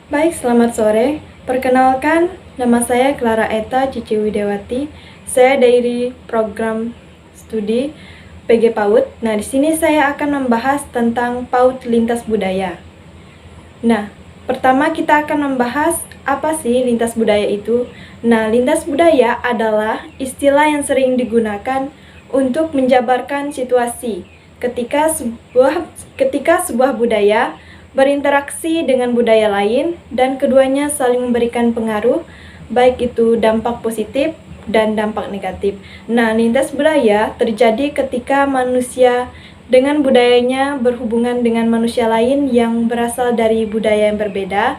Baik, selamat sore. Perkenalkan, nama saya Clara Eta Cici Widewati. Saya dari program studi PG PAUD. Nah, di sini saya akan membahas tentang PAUD lintas budaya. Nah, pertama kita akan membahas apa sih lintas budaya itu. Nah, lintas budaya adalah istilah yang sering digunakan untuk menjabarkan situasi ketika sebuah budaya berinteraksi dengan budaya lain dan keduanya saling memberikan pengaruh, baik itu dampak positif dan dampak negatif. Nah, lintas budaya terjadi ketika manusia dengan budayanya berhubungan dengan manusia lain yang berasal dari budaya yang berbeda,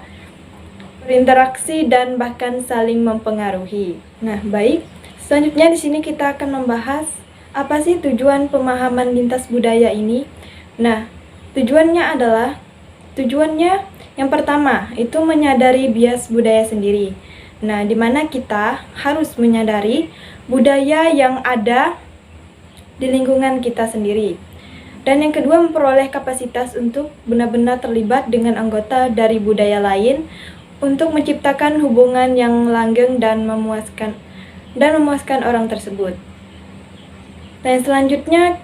berinteraksi dan bahkan saling mempengaruhi. Nah, baik. Selanjutnya di sini kita akan membahas apa sih tujuan pemahaman lintas budaya ini. Nah, tujuannya yang pertama itu menyadari bias budaya sendiri. Nah, di mana kita harus menyadari budaya yang ada di lingkungan kita sendiri. Dan yang kedua, memperoleh kapasitas untuk benar-benar terlibat dengan anggota dari budaya lain untuk menciptakan hubungan yang langgeng dan memuaskan orang tersebut. Dan selanjutnya,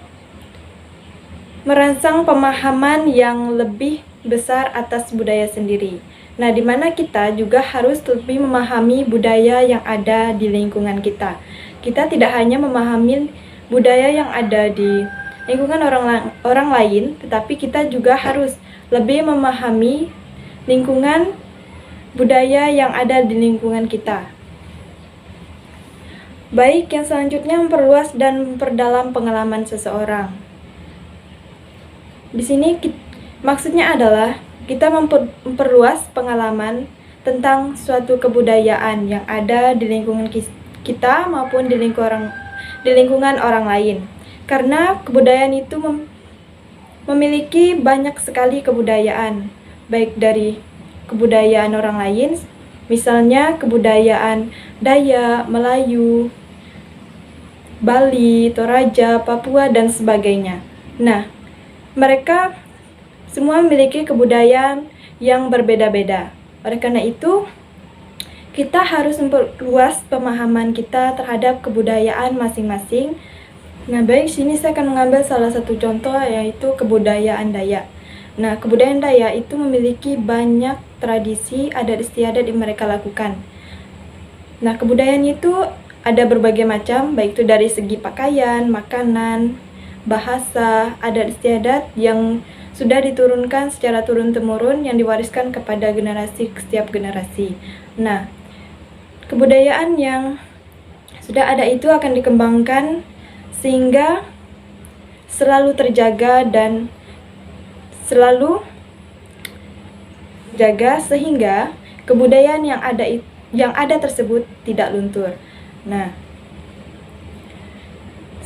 merangsang pemahaman yang lebih besar atas budaya sendiri. Nah, di mana kita juga harus lebih memahami budaya yang ada di lingkungan kita. Kita tidak hanya memahami budaya yang ada di lingkungan orang lain, tetapi kita juga harus lebih memahami lingkungan budaya yang ada di lingkungan kita. Baik, yang selanjutnya memperluas dan memperdalam pengalaman seseorang. Di sini maksudnya adalah kita memperluas pengalaman tentang suatu kebudayaan yang ada di lingkungan kita maupun di lingkungan orang lain. Karena kebudayaan itu memiliki banyak sekali kebudayaan, baik dari kebudayaan orang lain, misalnya kebudayaan Dayak, Melayu, Bali, Toraja, Papua, dan sebagainya. Nah, mereka semua memiliki kebudayaan yang berbeda-beda. Oleh karena itu, kita harus memperluas pemahaman kita terhadap kebudayaan masing-masing. Nah, baik, sini saya akan mengambil salah satu contoh, yaitu kebudayaan Dayak. Nah, kebudayaan Dayak itu memiliki banyak tradisi, adat istiadat yang mereka lakukan. Nah, kebudayaan itu ada berbagai macam, baik itu dari segi pakaian, makanan, bahasa, adat istiadat yang sudah diturunkan secara turun-temurun yang diwariskan kepada setiap generasi. Nah, kebudayaan yang sudah ada itu akan dikembangkan sehingga selalu terjaga dan selalu jaga sehingga kebudayaan yang ada tersebut tidak luntur. Nah,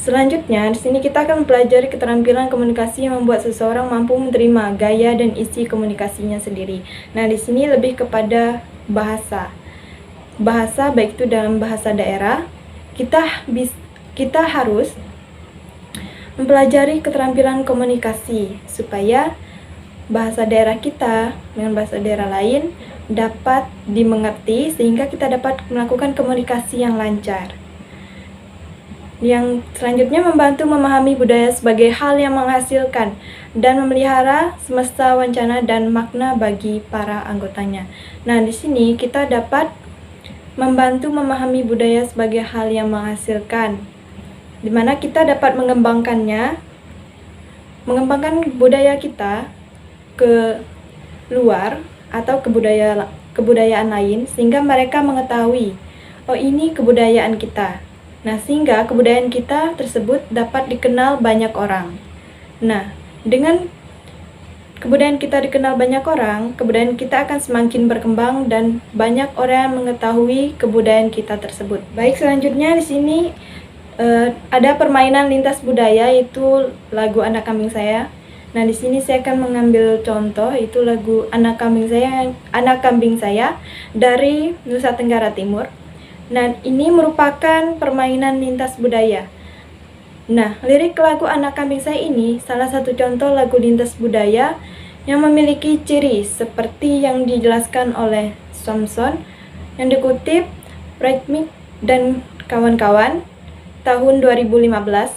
selanjutnya di sini kita akan mempelajari keterampilan komunikasi yang membuat seseorang mampu menerima gaya dan isi komunikasinya sendiri. Nah, di sini lebih kepada bahasa. Bahasa baik itu dalam bahasa daerah, kita harus mempelajari keterampilan komunikasi supaya bahasa daerah kita dengan bahasa daerah lain dapat dimengerti sehingga kita dapat melakukan komunikasi yang lancar. Yang selanjutnya, membantu memahami budaya sebagai hal yang menghasilkan dan memelihara semesta wancana dan makna bagi para anggotanya. Nah, di sini kita dapat membantu memahami budaya sebagai hal yang menghasilkan, di mana kita dapat mengembangkan budaya kita ke luar atau kebudayaan lain sehingga mereka mengetahui, oh ini kebudayaan kita. Nah, sehingga kebudayaan kita tersebut dapat dikenal banyak orang. Nah, dengan kebudayaan kita dikenal banyak orang, kebudayaan kita akan semakin berkembang dan banyak orang yang mengetahui kebudayaan kita tersebut. Baik, selanjutnya di sini ada permainan lintas budaya, yaitu lagu Anak Kambing Saya. Nah, di sini saya akan mengambil contoh, itu lagu Anak Kambing Saya dari Nusa Tenggara Timur. Nah, ini merupakan permainan lintas budaya. Nah, lirik lagu Anak Kambing Saya ini salah satu contoh lagu lintas budaya yang memiliki ciri seperti yang dijelaskan oleh Samson yang dikutip Breitmich dan kawan-kawan tahun 2015,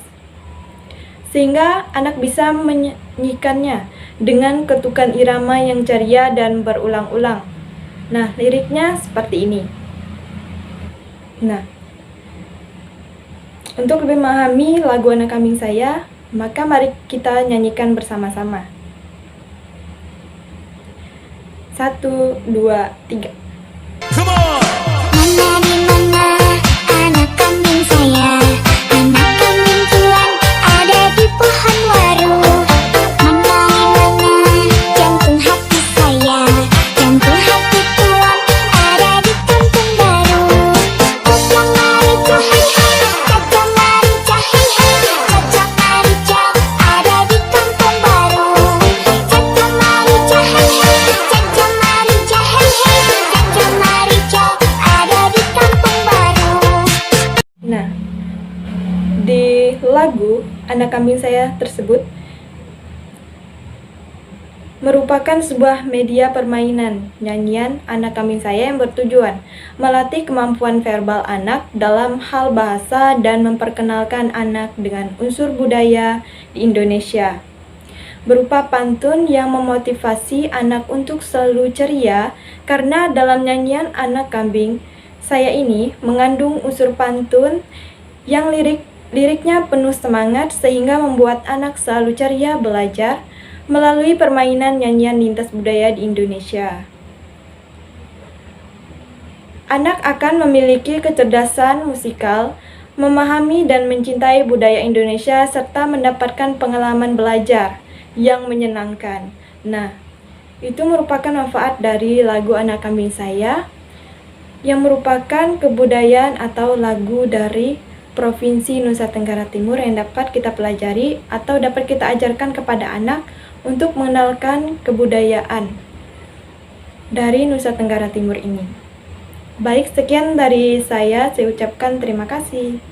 sehingga anak bisa menyanyikannya dengan ketukan irama yang ceria dan berulang-ulang. Nah, liriknya seperti ini. Nah, untuk lebih memahami lagu Anak Kambing Saya, maka mari kita nyanyikan bersama-sama. 1, 2, 3. Come on! Mana di mana anak kambing saya? Anak kambing tuan ada di pohon waru. Mana di mana jantung hati saya? Jantung hati tuan ada di kampung baru. Caca marica hai hai, caca marica hai hai, caca marica ada di kampung baru. Caca marica hai hai, caca marica hai hai, caca marica ada di kampung baru. Nah, di lagu Anak Kambing Saya tersebut merupakan sebuah media permainan nyanyian anak kambing saya yang bertujuan melatih kemampuan verbal anak dalam hal bahasa dan memperkenalkan anak dengan unsur budaya di Indonesia. Berupa pantun yang memotivasi anak untuk selalu ceria karena dalam nyanyian Anak Kambing Saya ini mengandung unsur pantun yang liriknya penuh semangat sehingga membuat anak selalu ceria belajar melalui permainan nyanyian lintas budaya di Indonesia. Anak akan memiliki kecerdasan musikal, memahami dan mencintai budaya Indonesia serta mendapatkan pengalaman belajar yang menyenangkan. Nah, itu merupakan manfaat dari lagu Anak Kambing Saya yang merupakan kebudayaan atau lagu dari Provinsi Nusa Tenggara Timur yang dapat kita pelajari atau dapat kita ajarkan kepada anak untuk mengenalkan kebudayaan dari Nusa Tenggara Timur ini. Baik, sekian dari saya ucapkan terima kasih.